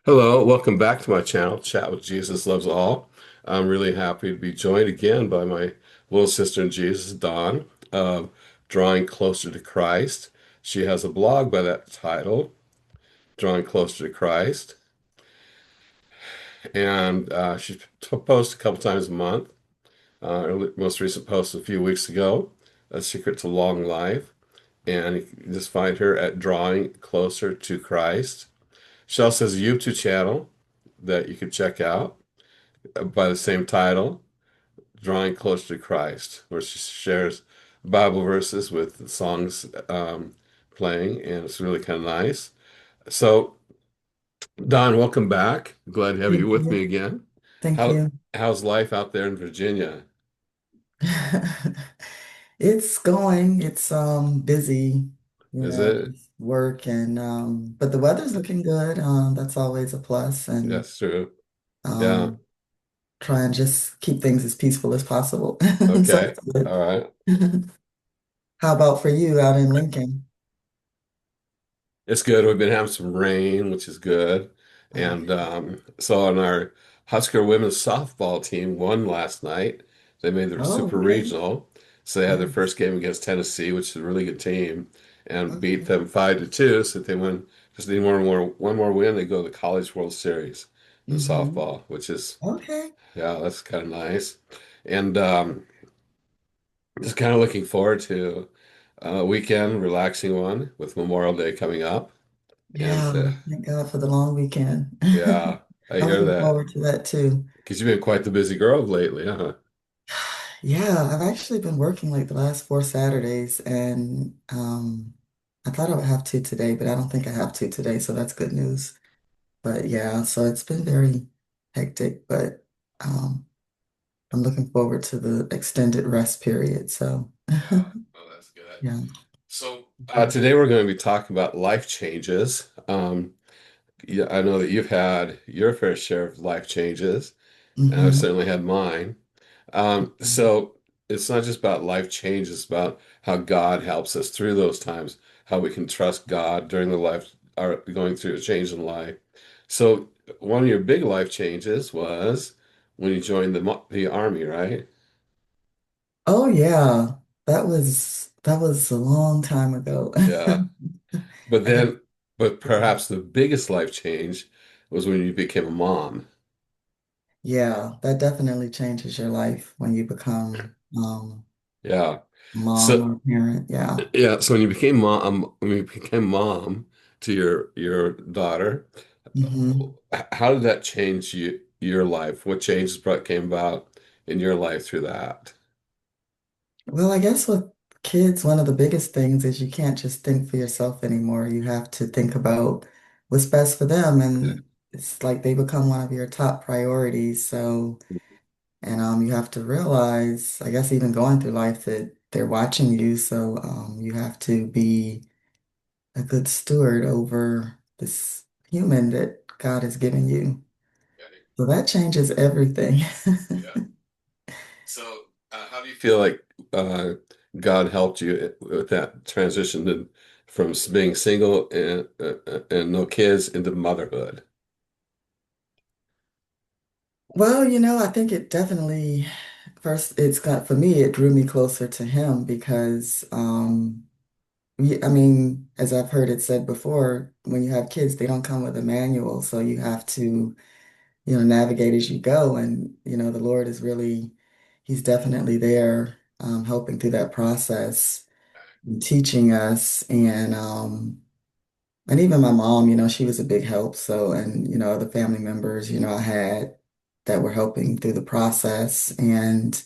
Hello, welcome back to my channel, Chat with Jesus Loves All. I'm really happy to be joined again by my little sister in Jesus, Dawn, of Drawing Closer to Christ. She has a blog by that title, Drawing Closer to Christ, and she posts a couple times a month. Her most recent post a few weeks ago, A Secret to Long Life, and you can just find her at Drawing Closer to Christ. She also has a YouTube channel that you can check out by the same title, Drawing Closer to Christ, where she shares Bible verses with the songs playing, and it's really kind of nice. So, Don, welcome back. Glad to have you Thank with you. me again. Thank How you. how's life out there in Virginia? It's going. It's busy, Is it? just work and but the weather's looking good. That's always a plus and That's true. Yeah. um try and just keep things as peaceful as possible. So Okay. it's good. All right. How about for you out in Lincoln? It's good. We've been having some rain, which is good. And Okay. so on our Husker women's softball team won last night. They made their Oh, super okay. regional. So they had their Nice. first game against Tennessee, which is a really good team, and beat Okay. them 5-2. So they win, just need one more win. They go to the College World Series in Mm-hmm. softball, which is, Okay. yeah, that's kind of nice. And just kind of looking forward to a weekend, relaxing one with Memorial Day coming up. And Yeah, thank God for the long weekend. yeah, I I'm hear looking that. forward to that too. Because you've been quite the busy girl lately, huh? Yeah, I've actually been working like the last 4 Saturdays and I thought I would have to today, but I don't think I have to today, so that's good news. But yeah, so it's been very hectic, but um I'm looking forward to the extended rest period. So Yeah, oh, that's good. yeah. So today we're going to be talking about life changes. Yeah, I know that you've had your fair share of life changes, and I've Hmm. certainly had mine. So it's not just about life changes, it's about how God helps us through those times, how we can trust God during the life, or going through a change in life. So one of your big life changes was when you joined the army, right? Oh yeah, that was a long time ago. Yeah. But And then, but perhaps the biggest life change was when you became a mom. yeah, that definitely changes your life when you become Yeah. mom So or parent. Yeah. yeah, so when you became mom to your daughter, Hmm. how did that change your life? What changes came about in your life through that? Well, I guess with kids, one of the biggest things is you can't just think for yourself anymore. You have to think about what's best for them. Yeah. And it's like they become one of your top priorities. So, and you have to realize, I guess even going through life that they're watching you. So you have to be a good steward over this human that God has given you. So that changes everything. Yeah. So, how do you feel like uh, God helped you with that transition from being single and no kids into motherhood? Well, I think it definitely first it's got for me it drew me closer to him because I mean, as I've heard it said before, when you have kids, they don't come with a manual, so you have to, navigate as you go and the Lord is really he's definitely there helping through that process and teaching us and even my mom, she was a big help. So, and, other family members, I had that were helping through the process. And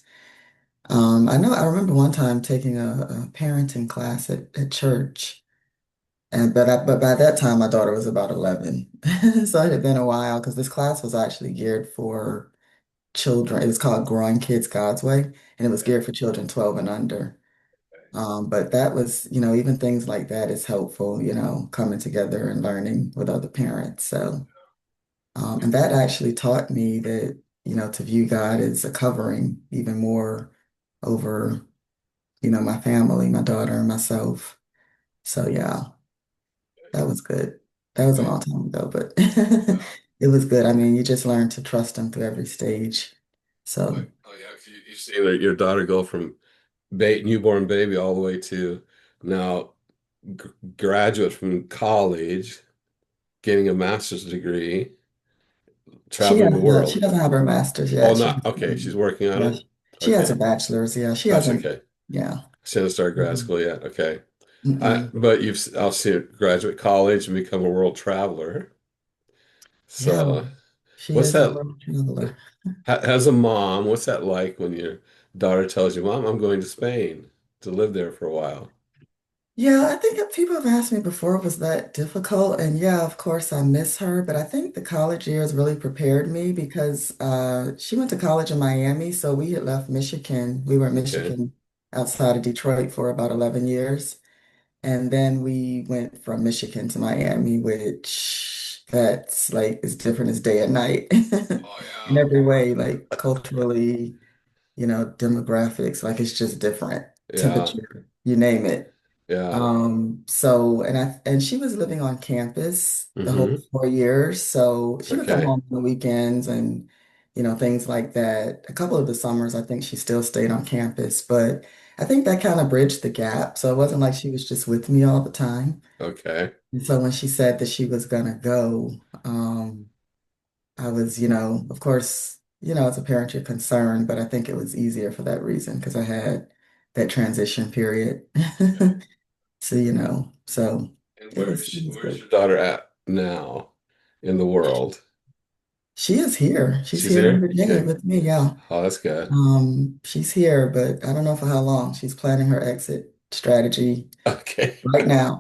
I remember one time taking a parenting class at church. And but by that time my daughter was about 11. So it had been a while because this class was actually geared for children. It was called Growing Kids God's Way, and it was geared for children 12 and under. But that was, even things like that is helpful, coming together and learning with other parents. So, and that actually taught me that, to view God as a covering even more over, my family, my daughter and myself. So yeah, that was good. That was a Okay. long time ago, but Yeah. it was good. I mean, you just learn to trust them through every stage. So Oh yeah, 'cause you've seen your daughter go from newborn baby all the way to now graduate from college, getting a master's degree, traveling the she world. doesn't have her master's Oh, yet. not okay. She's working on Yeah, it. she has a Okay, bachelor's. Yeah, she that's hasn't. okay. Yeah. She hasn't started grad Mhm. school yet. Okay, Mm-mm. but you've I'll see her graduate college and become a world traveler. Yeah, So, she what's is a that? world traveler. As a mom, what's that like when your daughter tells you, "Mom, I'm going to Spain to live there for a while"? Yeah, I think that people have asked me before, was that difficult? And yeah, of course, I miss her, but I think the college years really prepared me because she went to college in Miami, so we had left Michigan. We were in Okay, Michigan outside of Detroit for about 11 years. And then we went from Michigan to Miami, which that's like as different as day and night in oh every way, like culturally, demographics, like it's just different. yeah, Temperature, you name it. yeah, And she was living on campus the whole mm-hmm. 4 years. So she would come Okay, home on the weekends and, things like that. A couple of the summers, I think she still stayed on campus, but I think that kind of bridged the gap. So it wasn't like she was just with me all the time. okay, And so when she said that she was gonna go, I was, of course, as a parent, you're concerned, but I think it was easier for that reason because I had that transition period. okay. So, so And it was where's good. your daughter at now in the world? She is here. She's She's here in here? Virginia Okay. with me. Yeah. Oh, that's good. She's here, but I don't know for how long. She's planning her exit strategy Okay. right now.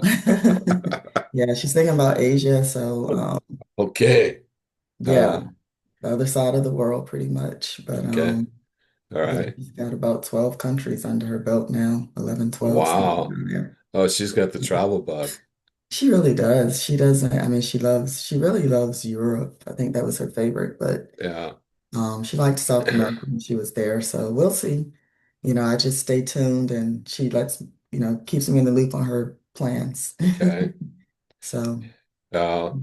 Yeah, she's thinking about Asia. So, Okay. yeah, Uh, the other side of the world pretty much. But okay. All yeah, right. she's got about 12 countries under her belt now, 11, 12, somewhere Wow. around there. Oh, she's got the travel bug. She really does. She doesn't, I mean, she really loves Europe. I think that was her favorite, but Yeah. she liked South America when she was there, so we'll see. I just stay tuned and she keeps me in the loop on her plans. Okay. So, Uh,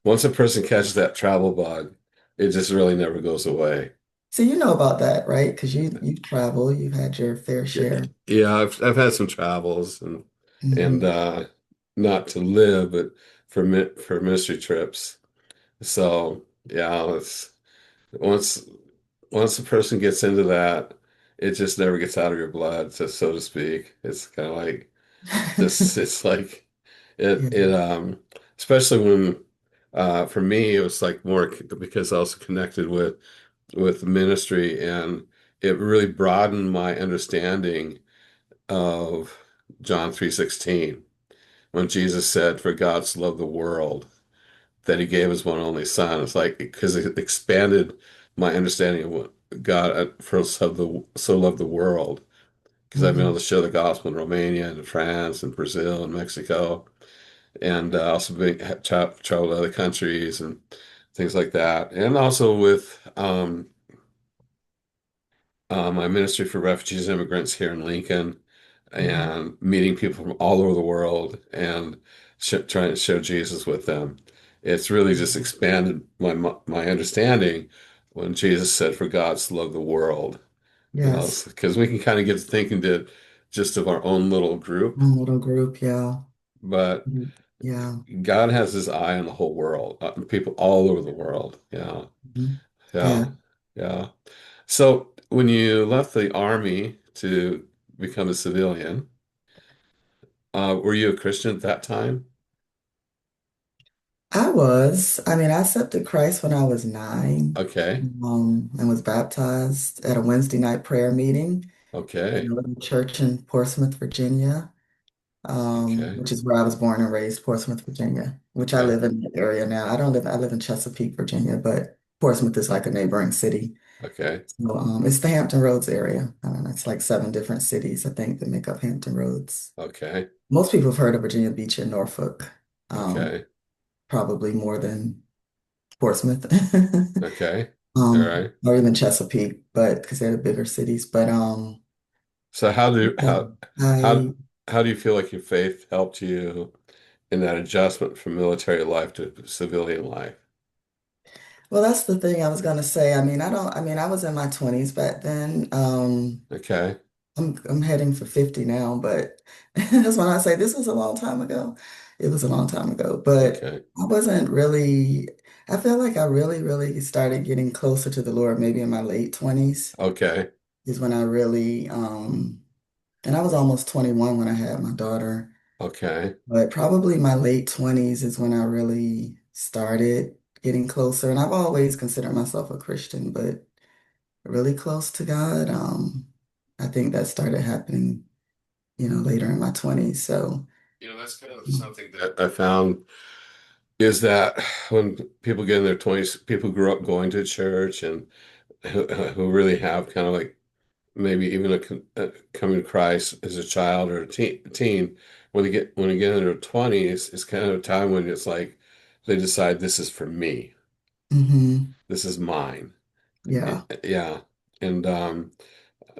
Once a person catches that travel bug, it just really never goes away. so you know about that, right? Because you travel, you've had your fair Yeah, share. yeah, I've had some travels and Hmm. not to live, but for ministry trips. So yeah, it's once once a person gets into that, it just never gets out of your blood, so to speak. It's kind of like just it's like Yeah. it especially when for me it was like more because I was connected with ministry and it really broadened my understanding of John 3:16 when Jesus said, "For God so loved the world that he gave his one only son." It's like because it expanded my understanding of what God first so loved the world. Because I've been able Hmm. to share the gospel in Romania and France and Brazil and Mexico, and also traveled to other countries and things like that. And also with my ministry for refugees and immigrants here in Lincoln, Hmm. and meeting people from all over the world and trying to share Jesus with them. It's really just expanded my understanding when Jesus said, "For God so loved the world," Yes. because we can kind of get to thinking to just of our own little group, One little group, yeah. but Mhm. Yeah. God has his eye on the whole world, people all over the world. Yeah, Mhm. Yeah. yeah, yeah. So when you left the army to become a civilian, were you a Christian at that time? I mean, I accepted Christ when I was 9, Okay, and was baptized at a Wednesday night prayer meeting in okay, a little church in Portsmouth, Virginia, okay, which is where I was born and raised, Portsmouth, Virginia, which I okay, live in the area now. I live in Chesapeake, Virginia, but Portsmouth is like a neighboring city. okay, So, it's the Hampton Roads area. I don't know, it's like 7 different cities, I think, that make up Hampton Roads. okay, Most people have heard of Virginia Beach and Norfolk, um, okay, probably more than Portsmouth. okay. All right. Or even Chesapeake, but because they're the bigger cities. But So yeah, I how do you feel like your faith helped you in that adjustment from military life to civilian life? Well, that's the thing I was gonna say. I mean, I was in my 20s back then. Okay. I'm heading for 50 now, but that's when I say this was a long time ago. It was a long time ago, but Okay. I wasn't really, I feel like I really, really started getting closer to the Lord maybe in my late 20s Okay. is when I really, and I was almost 21 when I had my daughter, Okay. but probably my late 20s is when I really started getting closer. And I've always considered myself a Christian, but really close to God, I think that started happening later in my 20s. So, That's kind of something that I found is that when people get in their 20s, people grew up going to church and who really have kind of like maybe even a coming to Christ as a child or a teen, when they get in their 20s, it's kind of a time when it's like they decide this is for me. hmm This is mine. yeah. Yeah. And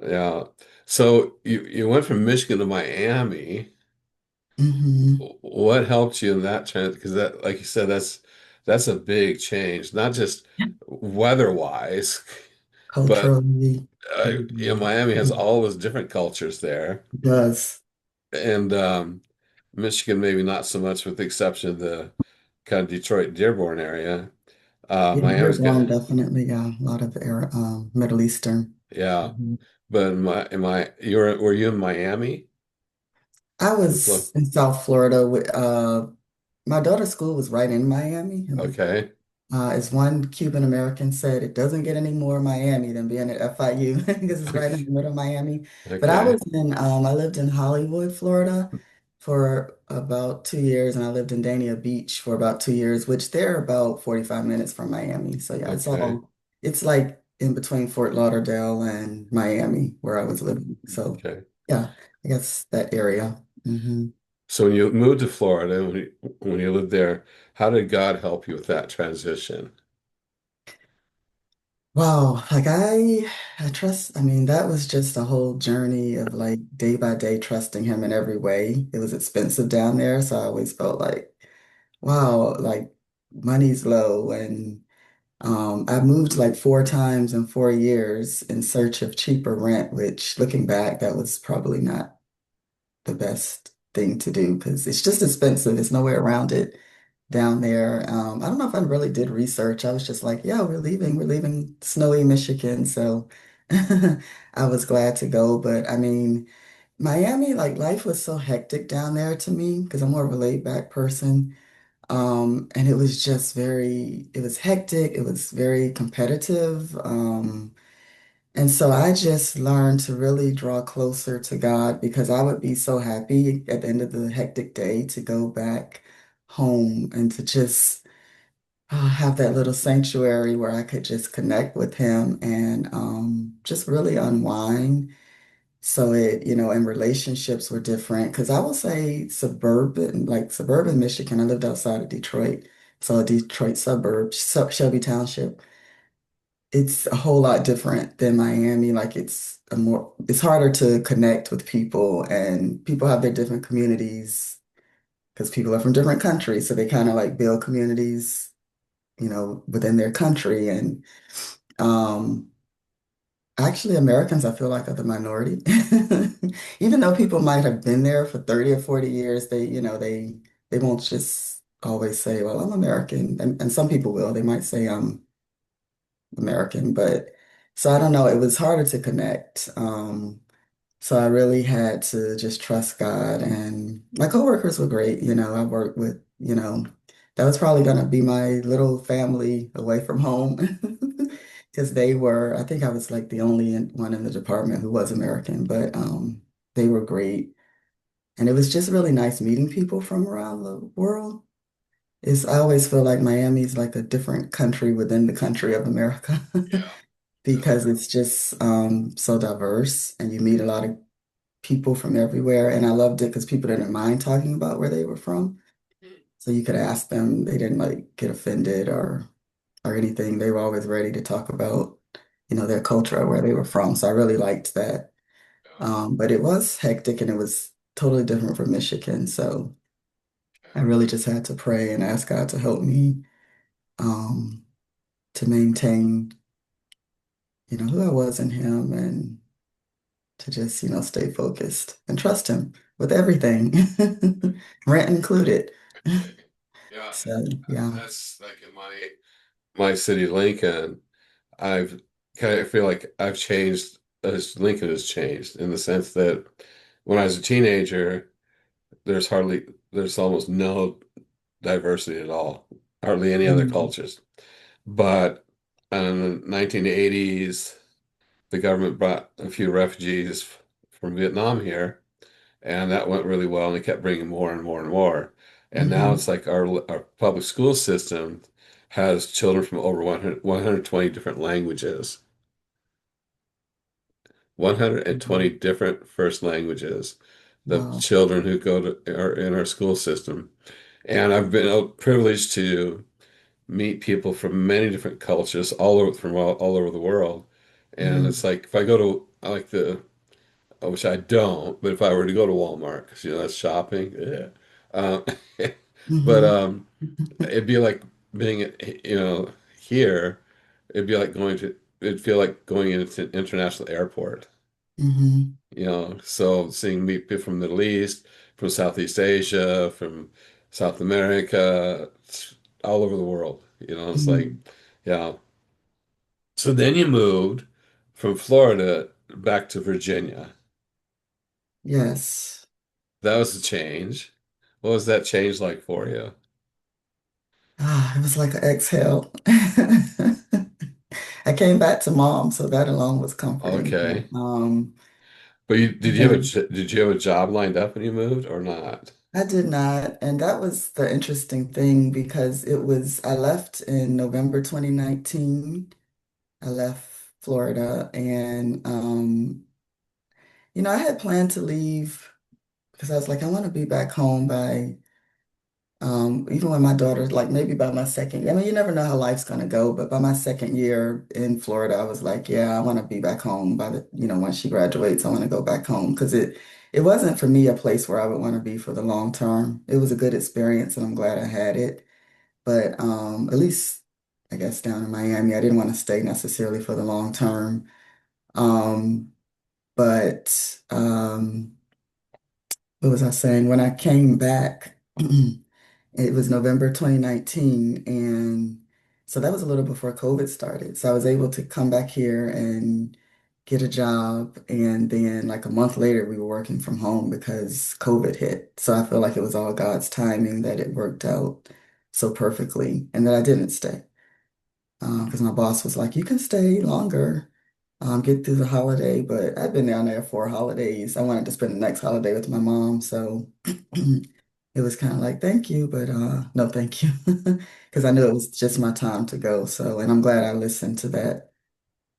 yeah. So you went from Michigan to Miami. hmm What helped you in that trend? Because that, like you said, that's a big change, not just weather-wise, but Culturally, everything. Miami has Mhm. all those different cultures there, It does. and Michigan maybe not so much, with the exception of the kind of Detroit, Dearborn area. Yeah, Miami's got, Dearborn definitely, yeah, a lot of Middle Eastern. yeah, Mhm. but were you in Miami? I In Florida? was in South Florida with my daughter's school was right in Miami. Okay, As one Cuban American said, it doesn't get any more Miami than being at FIU because it's right in okay, the middle of Miami. But okay, I lived in Hollywood, Florida for about 2 years, and I lived in Dania Beach for about 2 years, which they're about 45 minutes from Miami. So yeah, okay, it's like in between Fort Lauderdale and Miami where I was living. So okay. yeah, I guess that area. So when you moved to Florida, when you lived there, how did God help you with that transition? Wow, I trust, I mean, that was just a whole journey of like day by day trusting him in every way. It was expensive down there, so I always felt like, wow, like money's low and I moved like 4 times in 4 years in search of cheaper rent, which looking back, that was probably not the best thing to do because it's just expensive. There's no way around it down there. I don't know if I really did research. I was just like, yeah, we're leaving snowy Michigan. So I was glad to go. But I mean, Miami, like life was so hectic down there to me because I'm more of a laid back person. And it was just it was hectic. It was very competitive. And so I just learned to really draw closer to God because I would be so happy at the end of the hectic day to go back home and to just have that little sanctuary where I could just connect with him and just really unwind. So and relationships were different because I will say suburban Michigan. I lived outside of Detroit, so a Detroit suburb, Shelby Township. It's a whole lot different than Miami. Like it's harder to connect with people and people have their different communities because people are from different countries. So they kind of like build communities, within their country. And um, actually Americans, I feel like are the minority. Even though people might have been there for 30 or 40 years, they won't just always say, well, I'm American. And some people will. They might say I'm American, but so I don't know. It was harder to connect. So I really had to just trust God, and my coworkers were great. I worked with, that was probably gonna be my little family away from home because I think I was like the only one in the department who was American, but they were great. And it was just really nice meeting people from around the world. I always feel like Miami's like a different country within the country of America. Yeah, Because it's just so diverse and you meet a lot of people from everywhere. And I loved it because people didn't mind talking about where they were from. So you could ask them, they didn't like get offended or anything. They were always ready to talk about, their culture or where they were from. So I really liked that. But it was hectic and it was totally different from Michigan. So I really just had to pray and ask God to help me um, to maintain, who I was in him and to just, stay focused and trust him with everything, rent included. Yeah, So, yeah. that's like in my city, Lincoln. I've kind of feel like I've changed as Lincoln has changed in the sense that when I was a teenager, there's almost no diversity at all, hardly any other Mm, cultures. But in the 1980s, the government brought a few refugees from Vietnam here, and that went really well, and they kept bringing more and more and more. And now hmm it's like our public school system has children from over 120 different languages, 120 different first languages, the Wow. children who go to are in our school system. And I've been privileged to meet people from many different cultures all over the world. And Mm, it's like if I go to I like the which I don't, but if I were to go to Walmart, because that's shopping, yeah. Um, but hmm it'd be like being here. It'd be like it'd feel like going into an international airport. hmm So seeing people from the Middle East, from Southeast Asia, from South America, all over the world. It's like, hmm yeah. So then you moved from Florida back to Virginia. Yes. That was a change. What was that change like for you? It was like an exhale. I came back to mom, so that alone was comforting. Okay. But And then did you have a job lined up when you moved or not? I did not, and that was the interesting thing because I left in November 2019. I left Florida and I had planned to leave because I was like, I want to be back home by even when my daughter, like maybe by my second, I mean, you never know how life's gonna go, but by my second year in Florida, I was like, yeah, I want to be back home by once she graduates, I want to go back home because it wasn't for me a place where I would want to be for the long term. It was a good experience and I'm glad I had it. But at least I guess down in Miami, I didn't want to stay necessarily for the long term. Um, but what was I saying? When I came back, it was November 2019, and so that was a little before COVID started. So I was able to come back here and get a job, and then like a month later, we were working from home because COVID hit. So I feel like it was all God's timing that it worked out so perfectly, and that I didn't stay because my boss was like, "You can stay longer." Get through the holiday, but I've been down there for holidays. I wanted to spend the next holiday with my mom, so it was kind of like, thank you, but no, thank you. Because I knew it was just my time to go. So, and I'm glad I listened to that,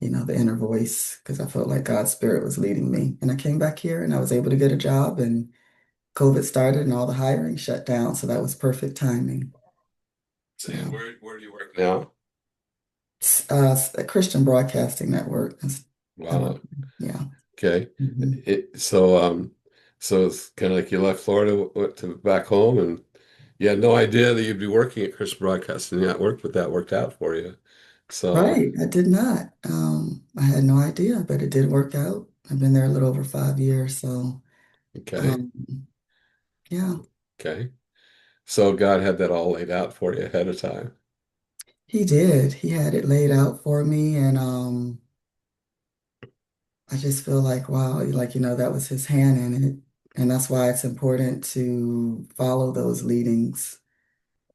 the inner voice, because I felt like God's spirit was leading me. And I came back here and I was able to get a job and COVID started and all the hiring shut down. So that was perfect timing. So Yeah. where do you work now? It's a Christian Broadcasting Network. I work. Wow. Yeah. Okay. hmm So it's kind of like you left Florida, went to back home, and you had no idea that you'd be working at Christian Broadcasting Network, but that worked out for you. So, Right. I did not. I had no idea, but it did work out. I've been there a little over 5 years. So, okay, um, yeah, okay. So God had that all laid out for you ahead of time. he did. He had it laid out for me. And I just feel like, wow, like, that was his hand in it. And that's why it's important to follow those leadings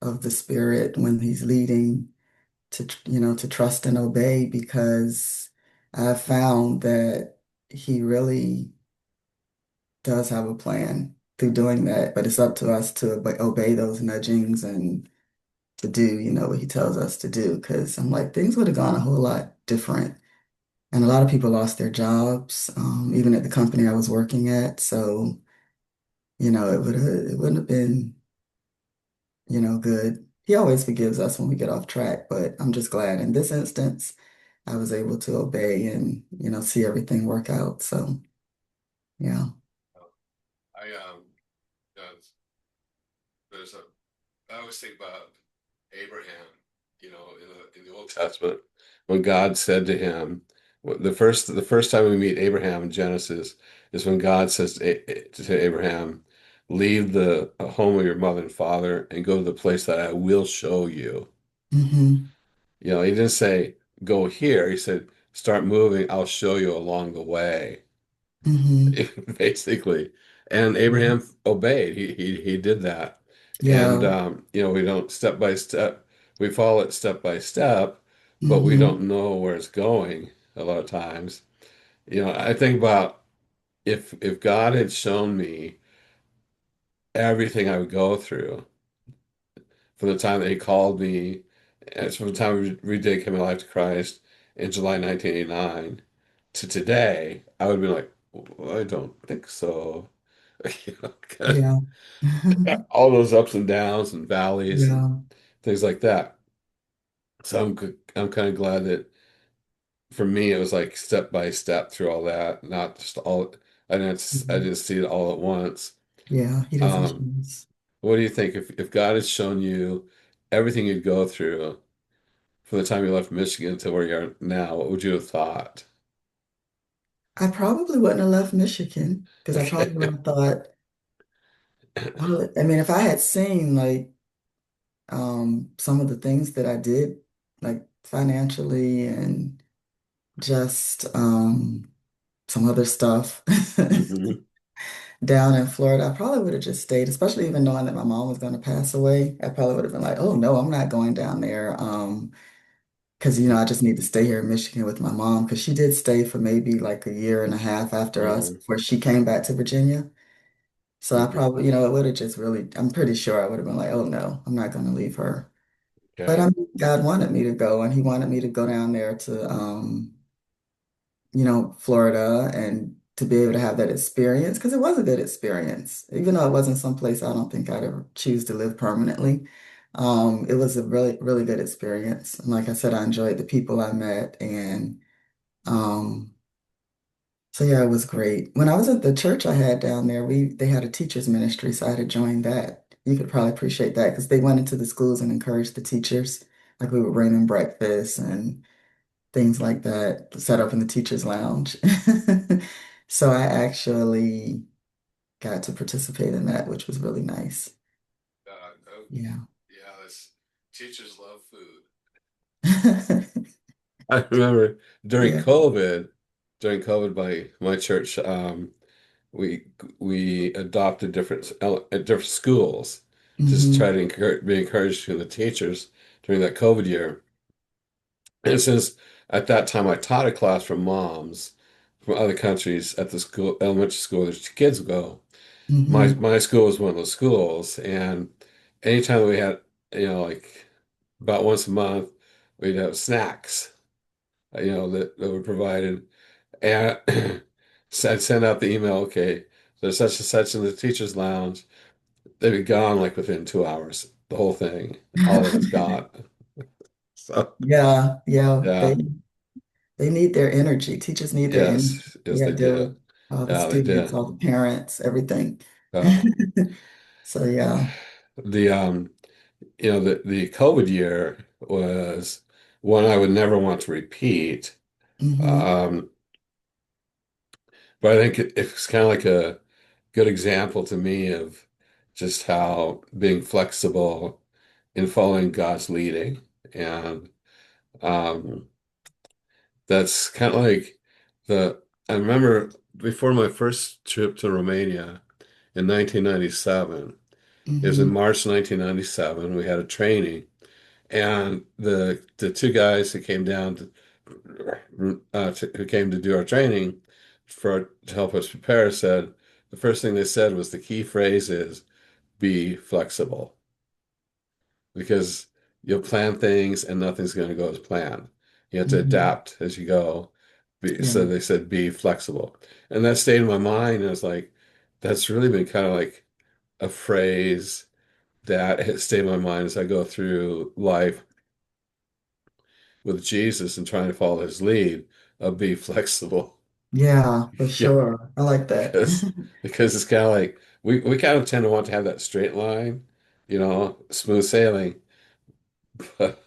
of the Spirit when he's leading to trust and obey because I've found that he really does have a plan through doing that, but it's up to us to obey those nudgings and to do, what he tells us to do. Because I'm like, things would have gone a whole lot different. And a lot of people lost their jobs, even at the company I was working at. So, it wouldn't have been, good. He always forgives us when we get off track, but I'm just glad in this instance I was able to obey and, see everything work out. So, yeah. I there's a I always think about Abraham, in the Old Old Testament when God said to him, the first time we meet Abraham in Genesis is when God says to Abraham, leave the home of your mother and father and go to the place that I will show you. Hmm. You know, he didn't say go here. He said start moving. I'll show you along the way, Hmm. basically. And Abraham obeyed. He did that. And Yeah. we don't step by step. We follow it step by step, but we Hmm. don't know where it's going a lot of times. You know, I think about if God had shown me everything I would go through from the time that He called me, and from the time we rededicated my life to Christ in July 1989 to today, I would be like, well, I don't think so. You know, Yeah. all those ups and downs and valleys and Yeah. things like that. So I'm kind of glad that for me it was like step by step through all that, not just all. I Mhm. didn't see it all at once. Yeah. He doesn't Um, choose. what do you think if God has shown you everything you'd go through from the time you left Michigan to where you are now, what would you have thought? I probably wouldn't have left Michigan because I probably would Okay. have thought, well, I mean, if I had seen like some of the things that I did, like financially and just some other stuff Hmm. down in Florida, I probably would have just stayed, especially even knowing that my mom was going to pass away. I probably would have been like, oh no, I'm not going down there. Because I just need to stay here in Michigan with my mom because she did stay for maybe like a year and a half after us Oh, before she came back to Virginia. So I hmm. probably, it would have just really, I'm pretty sure I would have been like, oh no, I'm not going to leave her. But I Okay. mean, God wanted me to go, and He wanted me to go down there to, Florida and to be able to have that experience because it was a good experience. Even though it wasn't someplace I don't think I'd ever choose to live permanently. It was a really, really good experience. And like I said, I enjoyed the people I met and um, so yeah, it was great. When I was at the church I had down there, they had a teachers ministry, so I had to join that. You could probably appreciate that because they went into the schools and encouraged the teachers. Like we would bring them breakfast and things like that, set up in the teachers' lounge. So I actually got to participate in that, which was really nice. Yeah. Yeah, that's teachers love food. I remember Yeah. during COVID, my church, we we adopted different schools to try Hmm. to be encouraged to the teachers during that COVID year. And since at that time I taught a class from moms from other countries at the school, elementary school, there's kids go. Hmm. My school was one of those schools, and anytime we had, like about once a month, we'd have snacks, that were provided. And so I'd send out the email, okay, there's such and such in the teacher's lounge. They'd be gone like within 2 hours, the whole thing, all of it's gone. So, Yeah, yeah. yeah, They need their energy. Teachers need their energy. yes, You got they to deal did. with all the Yeah, they students, did. all the parents, everything. Uh, So yeah. the the COVID year was one I would never want to repeat. Hmm. Um, but I think it's kind of like a good example to me of just how being flexible in following God's leading. And um, that's kind of like I remember before my first trip to Romania in 1997, it was in Hmm. March 1997, we had a training. And the two guys who came down who came to do our training to help us prepare said the first thing they said was the key phrase is be flexible because you'll plan things and nothing's going to go as planned. You have to Hmm. adapt as you go. So Yeah. they said be flexible, and that stayed in my mind. And I was like, that's really been kind of like a phrase that has stayed in my mind as I go through life with Jesus and trying to follow his lead of be flexible. Yeah, for Yeah, sure. I like that. because it's kind of like we kind of tend to want to have that straight line, smooth sailing. But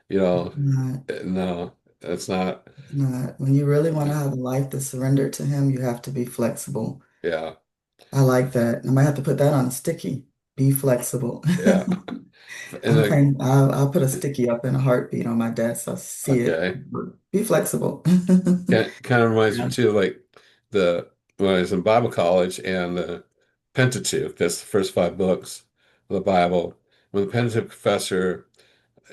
You know, Not, no, it's not. not. When you really want to have a life that's surrendered to Him, you have to be flexible. Yeah, I like that. I might have to put that on a sticky. Be flexible. yeah. And I'm kind I'll put a sticky up in a heartbeat on my desk. I see it. okay, Be flexible. kind of reminds me Yeah. too, like the when I was in Bible college and the Pentateuch. That's the first five books of the Bible. When the Pentateuch professor,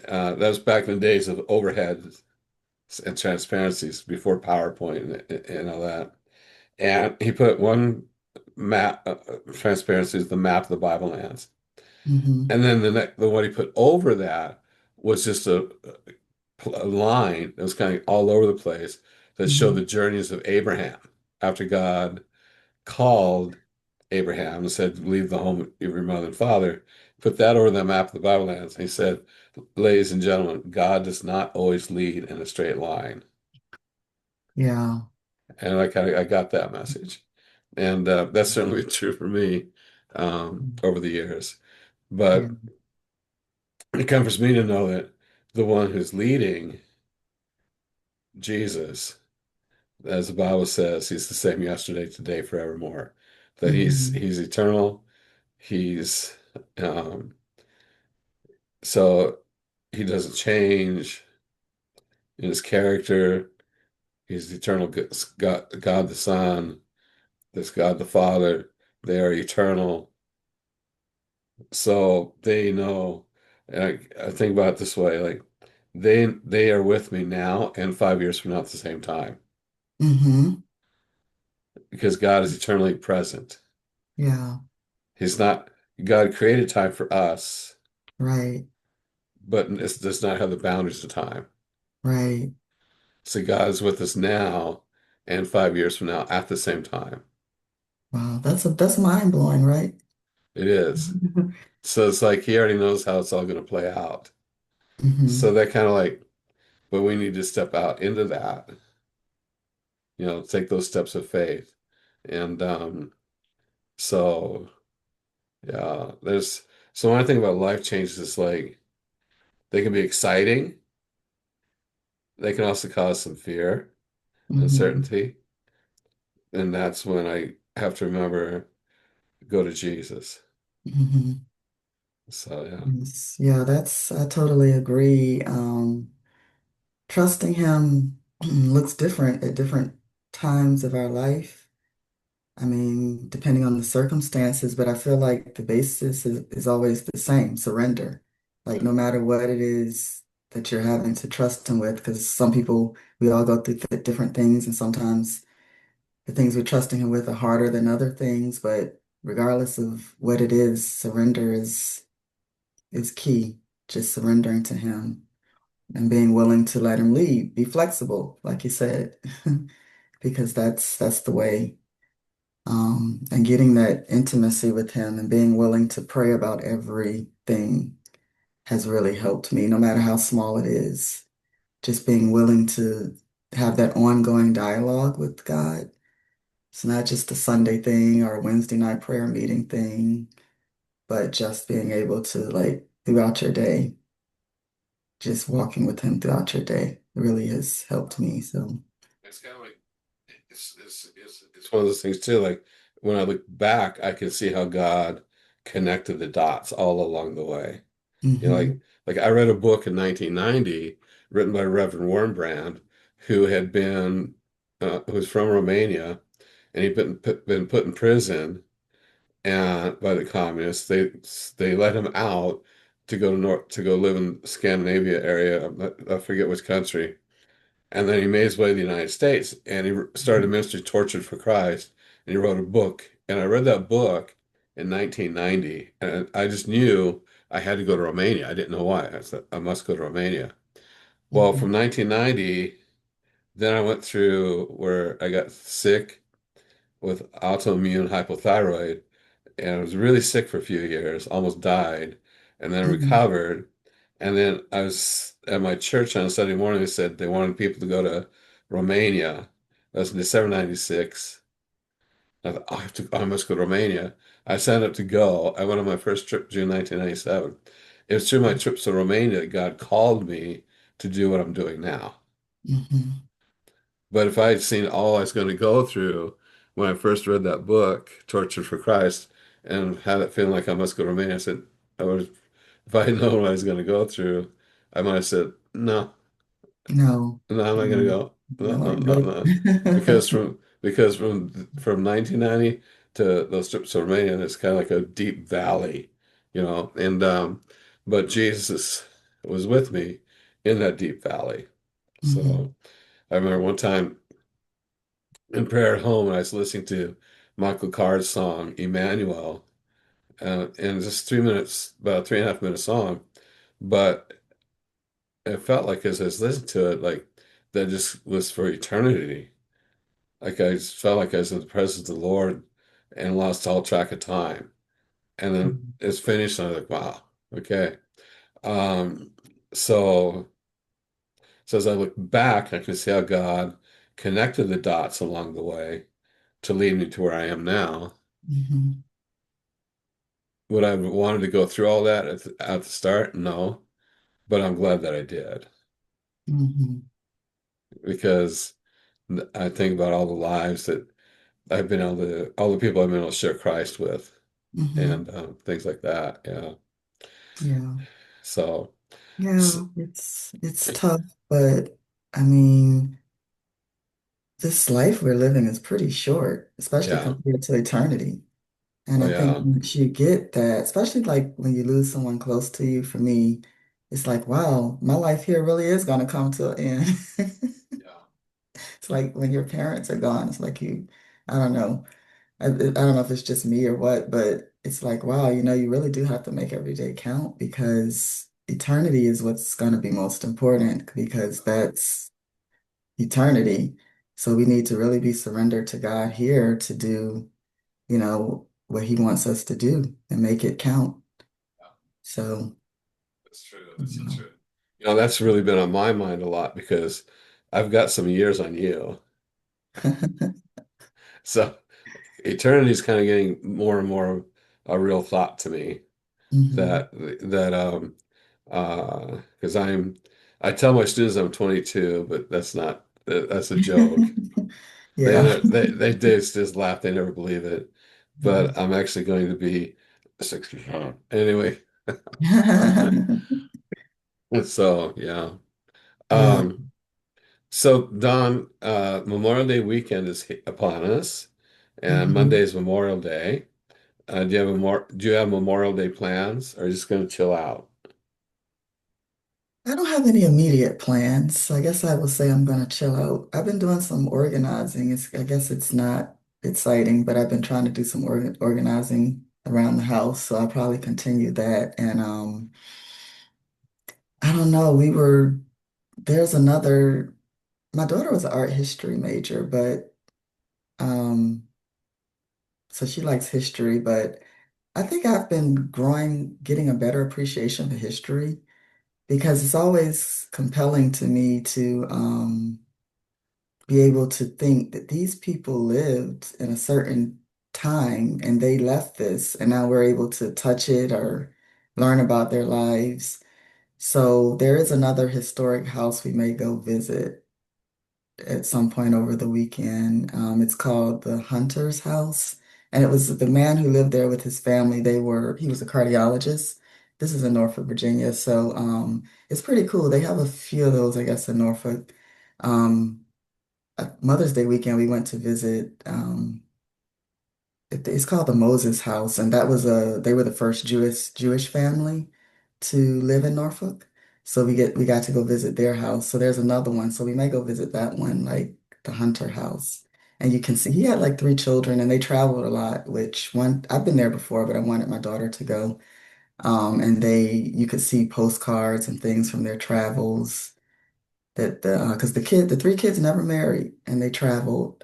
that was back in the days of overhead and transparencies before PowerPoint and all that. And he put one map, transparency is the map of the Bible lands. hmm And then the what he put over that was just a line that was kind of all over the place that showed hmm the journeys of Abraham after God called Abraham and said, leave the home of your mother and father. Put that over the map of the Bible lands. And he said, ladies and gentlemen, God does not always lead in a straight line. Yeah. And I got that message. And that's certainly true for me over the years. Yeah. But it comforts me to know that the one who's leading, Jesus, as the Bible says, he's the same yesterday, today, forevermore. That hmm he's eternal. He's um, so he doesn't change in his character. He's the eternal God the Son. There's God the Father. They are eternal. So they know, and I think about it this way, like they are with me now and 5 years from now at the same time hmm because God is eternally present. Yeah. He's not, God created time for us, Right. but it does not have the boundaries of time. Right. So God is with us now and 5 years from now at the same time. Wow. That's mind blowing, right? It is. So it's like he already knows how it's all going to play out. So hmm that kind of like, but we need to step out into that, take those steps of faith. And so yeah, so one thing about life changes is like they can be exciting. They can also cause some fear, hmm uncertainty. And that's when I have to remember go to Jesus. hmm So yeah. Yes. Yeah, I totally agree. Trusting him looks different at different times of our life. I mean, depending on the circumstances, but I feel like the basis is always the same, surrender. Like Yeah. no matter what it is that you're having to trust him with, because some people, we all go through different things, and sometimes the things we're trusting him with are harder than other things, but regardless of what it is, surrender is key. Just surrendering to him and being willing to let him lead. Be flexible, like you said, because that's the way. And getting that intimacy with him and being willing to pray about everything has really helped me, no matter how small it is. Just being willing to have that ongoing dialogue with God. It's not just a Sunday thing or a Wednesday night prayer meeting thing, but just being able to, like, throughout your day, just walking with him throughout your day really has helped me. So, It's kind of like it's one of those things too. Like when I look back, I can see how God connected the dots all along the way. You know, hmm like I read a book in 1990 written by Reverend Wormbrand, who had been who was from Romania, and been put in prison and by the communists. They let him out to go to go live in Scandinavia area. I forget which country. And then he made his way to the United States and he started a ministry, Tortured for Christ. And he wrote a book. And I read that book in 1990. And I just knew I had to go to Romania. I didn't know why. I said, I must go to Romania. Well, hmm from 1990, then I went through where I got sick with autoimmune hypothyroid. And I was really sick for a few years, almost died, and then hmm recovered. And then I was at my church on a Sunday morning. They said they wanted people to go to Romania. That was in December 96. I thought, oh, I must go to Romania. I signed up to go. I went on my first trip June 1997. It was through my trips to Romania that God called me to do what I'm doing now. Hmm. But if I had seen all I was going to go through when I first read that book, Torture for Christ, and had it feeling like I must go to Romania, I said, I would, if I had known what I was going to go through, I might have said, no, No, no, I'm not going to no, go. No, you're no, like, no, nope. no. Because from 1990 to those trips to Romania, it's kind of like a deep valley, and but Jesus was with me in that deep valley. Hmm. So I remember one time in prayer at home, and I was listening to Michael Card's song Emmanuel, and just 3 minutes, about a 3.5 minute song, but it felt like as I was listening to it, like that just was for eternity. Like I just felt like I was in the presence of the Lord and lost all track of time. And then it's finished, and I was like, wow, okay. Um, so so as I look back, I can see how God connected the dots along the way to lead me to where I am now. Hmm. Would I have wanted to go through all that at the start? No, but I'm glad that I did Hmm. because I think about all the lives that I've been able to, all the people I've been able to share Christ with, Hmm. and things like that. Yeah. Yeah. So, Yeah, so it's tough, but I mean, this life we're living is pretty short, especially yeah. compared to eternity. And Oh I think yeah. once you get that, especially like when you lose someone close to you, for me, it's like, wow, my life here really is going to come to an end. Yeah. It's like when your parents are gone, it's like I don't know. I don't know if it's just me or what, but it's like, wow, you really do have to make every day count because eternity is what's going to be most important because that's eternity. So we need to really be surrendered to God here to do, what He wants us to do and make it count. Yeah. So, That's true. you That's so know. true. That's really been on my mind a lot because I've got some years on you. So eternity is kind of getting more and more a real thought to me Hmm. that because I tell my students I'm 22, but that's a joke. Yeah. They just laugh. They never believe it. But I'm actually going to be 65 anyway. So yeah. Yeah. Um, so Don, Memorial Day weekend is upon us, and Monday Mhm. is Memorial Day. Do you have Memorial Day plans, or are you just going to chill out? I don't have any immediate plans, so I guess I will say I'm gonna chill out. I've been doing some organizing. I guess it's not exciting, but I've been trying to do some organizing around the house, so I'll probably continue that. And I don't know, there's another, my daughter was an art history major, but so she likes history, but I think I've been getting a better appreciation for history because it's always compelling to me to be able to think that these people lived in a certain time and they left this, and now we're able to touch it or learn about their lives. So there is another historic house we may go visit at some point over the weekend. It's called the Hunter's House. And it was the man who lived there with his family. He was a cardiologist. This is in Norfolk, Virginia. So it's pretty cool. They have a few of those, I guess, in Norfolk. Um, Mother's Day weekend, we went to visit. It's called the Moses House, and they were the first Jewish family to live in Norfolk. So we got to go visit their house. So there's another one. So we may go visit that one, like the Hunter House. And you can see he had like three children and they traveled a lot, which one I've been there before, but I wanted my daughter to go. And you could see postcards and things from their travels because the three kids never married and they traveled.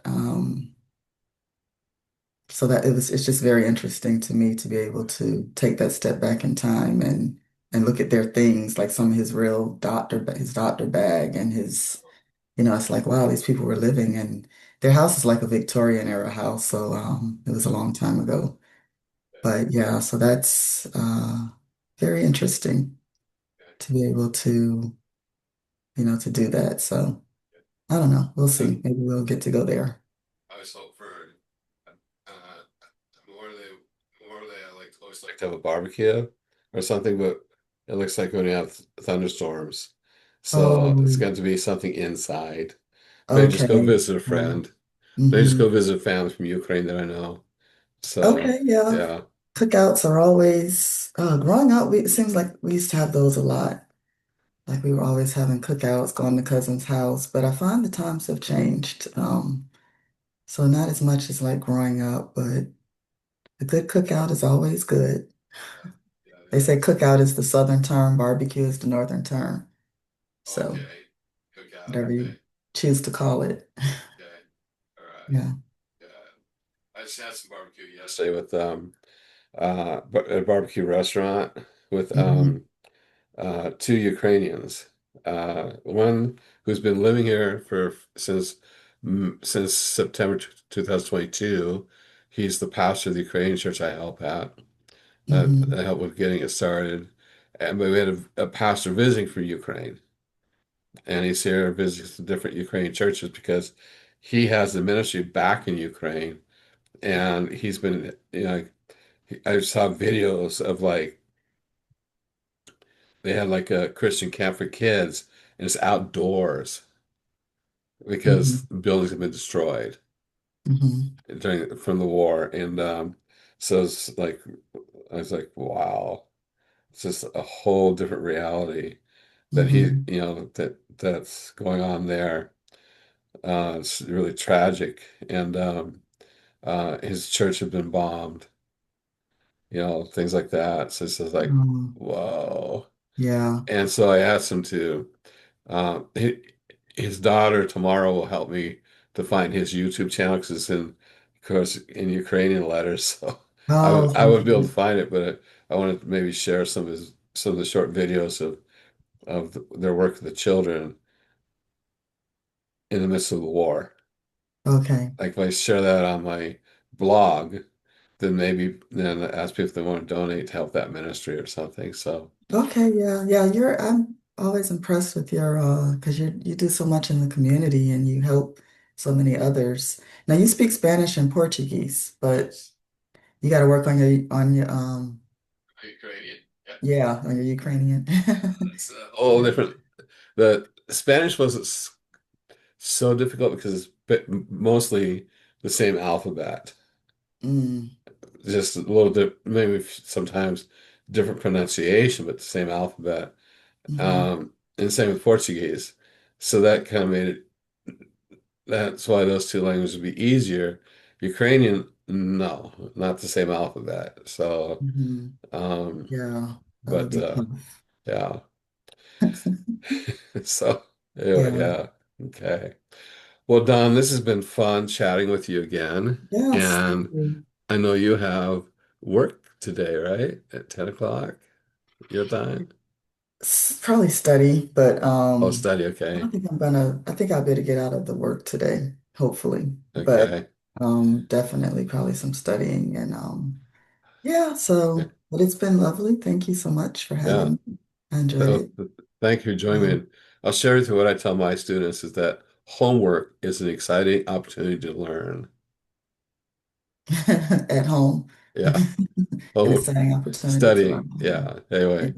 So it's just very interesting to me to be able to take that step back in time and look at their things, like some of his doctor bag and it's like, wow, these people were living and their house is like a Victorian era house. So it was a long time ago. But yeah, so that's very interesting to be able to to do that. So I don't know. We'll I, see. Maybe we'll get to go there. I always hope for Memorial Day. I always like to have a barbecue or something, but it looks like we're gonna have thunderstorms, so it's Oh, going to be something inside. Maybe just go okay. visit a Yeah. friend. Maybe just Hmm. go visit a family from Ukraine that I know. So Okay, yeah. yeah, Cookouts are always growing up, it seems like we used to have those a lot. Like we were always having cookouts, going to cousin's house, but I find the times have changed. So not as much as like growing up, but a good cookout is always good. yeah, They it say is. cookout is the southern term, barbecue is the northern term. So Okay, cookout. whatever Okay, you choose to call it. okay, all right. Yeah. Yeah, I just had some barbecue yesterday with a barbecue restaurant with Hmm. two Ukrainians. One who's been living here for since September 2022. He's the pastor of the Ukrainian church I help at. I Hmm. help with getting it started. And but we had a pastor visiting from Ukraine, and he's here visiting some different Ukrainian churches because he has the ministry back in Ukraine, and he's been, I saw videos of like they had like a Christian camp for kids, and it's outdoors because Hmm. buildings have been destroyed Hmm. from the war, and so it's like I was like, wow, it's just a whole different reality that Hmm. that's going on there. It's really tragic, and his church had been bombed, things like that. So it's just like, Um, whoa. yeah. And so I asked him to, uh, hi- his daughter tomorrow will help me to find his YouTube channel because it's in, of course, in Ukrainian letters. So Oh, I would be able to okay. find it, but I wanted to maybe share some of the short videos of their work with the children in the midst of the war. Okay. Like if I share that on my blog, then maybe then ask people if they want to donate to help that ministry or something. So Okay, yeah, yeah. I'm always impressed with your because you do so much in the community and you help so many others. Now you speak Spanish and Portuguese, but yes, you got to work on your Ukrainian. Yeah, yeah, on your Ukrainian. that's a whole different. The Spanish wasn't so difficult because it's mostly the same alphabet, Mm, just a little bit, maybe sometimes different pronunciation, but the same alphabet. hmm. And same with Portuguese. So that kind of made it, that's why those two languages would be easier. Ukrainian, no, not the same alphabet. So, Hmm. um, Yeah, that would but be tough. yeah. So anyway, Yeah. yeah. Okay. Well, Don, this has been fun chatting with you again. Yes, thank And you. I know you have work today, right? At 10 o'clock your time? Probably study, but Oh, study. Okay. I think I'll be able to get out of the work today, hopefully. But Okay. definitely probably some studying and yeah, Yeah. but it's been lovely. Thank you so much for Yeah. having me. I enjoyed So it. thank you for joining me. Um, And I'll share with you what I tell my students is that homework is an exciting opportunity to learn. at home. Yeah. An Homework, exciting opportunity to studying. learn. Yeah. Yeah. Anyway.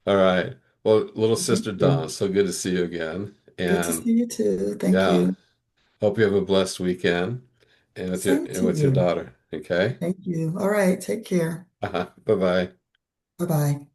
All right. Well, little Thank sister Dawn, you. so good to see you again. Good to And see you too. Thank yeah, you. hope you have a blessed weekend Same and to with your you. daughter. Okay. Thank you. All right. Take care. Bye bye. Bye-bye.